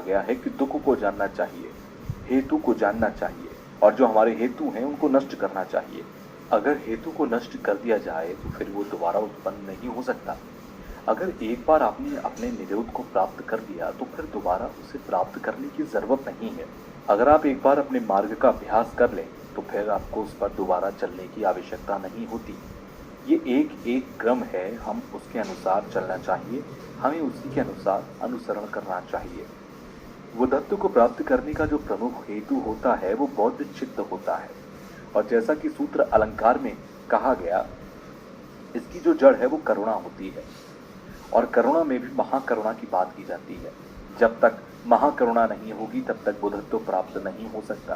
गया है कि दुख को जानना चाहिए, हेतु को जानना चाहिए और जो हमारे हेतु हैं उनको नष्ट करना चाहिए। अगर हेतु को नष्ट कर दिया जाए तो फिर वो दोबारा उत्पन्न नहीं हो सकता। अगर एक बार आपने अपने निरोध को प्राप्त कर लिया तो फिर दोबारा उसे प्राप्त करने की ज़रूरत नहीं है। अगर आप एक बार अपने मार्ग का अभ्यास कर लें तो फिर आपको उस पर दोबारा चलने की आवश्यकता नहीं होती। ये एक एक क्रम है, हम उसके अनुसार चलना चाहिए, हमें उसी के अनुसार अनुसरण करना चाहिए। बुद्धत्व को प्राप्त करने का जो प्रमुख हेतु होता है वो बौद्ध चित्त होता है। और जैसा कि सूत्र अलंकार में कहा गया, इसकी जो जड़ है वो करुणा होती है और करुणा में भी महाकरुणा की बात की जाती है। जब तक महाकरुणा नहीं होगी तब तक बुद्धत्व प्राप्त नहीं हो सकता।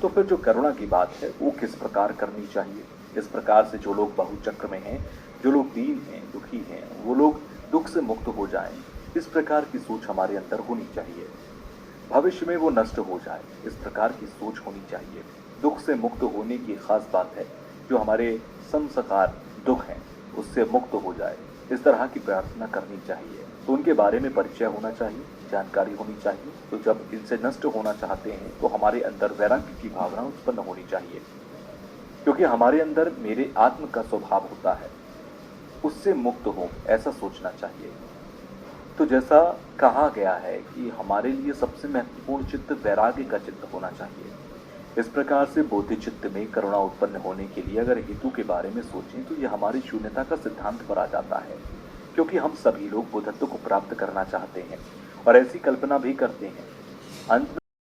तो फिर जो करुणा की बात है वो किस प्रकार करनी चाहिए? इस प्रकार से जो लोग बहुचक्र में हैं, जो लोग दीन हैं, दुखी हैं, वो लोग दुख से मुक्त हो जाएं, इस प्रकार की सोच हमारे अंदर होनी चाहिए। भविष्य में वो नष्ट हो जाए, इस प्रकार की सोच होनी चाहिए। दुख से मुक्त होने की खास बात है, जो हमारे संस्कार दुख हैं उससे मुक्त हो जाए, इस तरह की प्रार्थना करनी चाहिए। तो उनके बारे में परिचय होना चाहिए, जानकारी होनी चाहिए। तो जब इनसे नष्ट होना चाहते हैं तो हमारे अंदर वैराग्य की भावना उत्पन्न होनी चाहिए, क्योंकि हमारे अंदर मेरे आत्म का स्वभाव होता है, उससे मुक्त हो ऐसा सोचना चाहिए। तो जैसा कहा गया है कि हमारे लिए सबसे महत्वपूर्ण चित्त वैराग्य का चित्त होना चाहिए। इस प्रकार से बोधि चित्त में करुणा उत्पन्न होने के लिए अगर हेतु के बारे में सोचें तो यह हमारी शून्यता का सिद्धांत पर आ जाता है, क्योंकि हम सभी लोग बुद्धत्व को प्राप्त करना चाहते हैं और ऐसी कल्पना भी करते हैं। अंत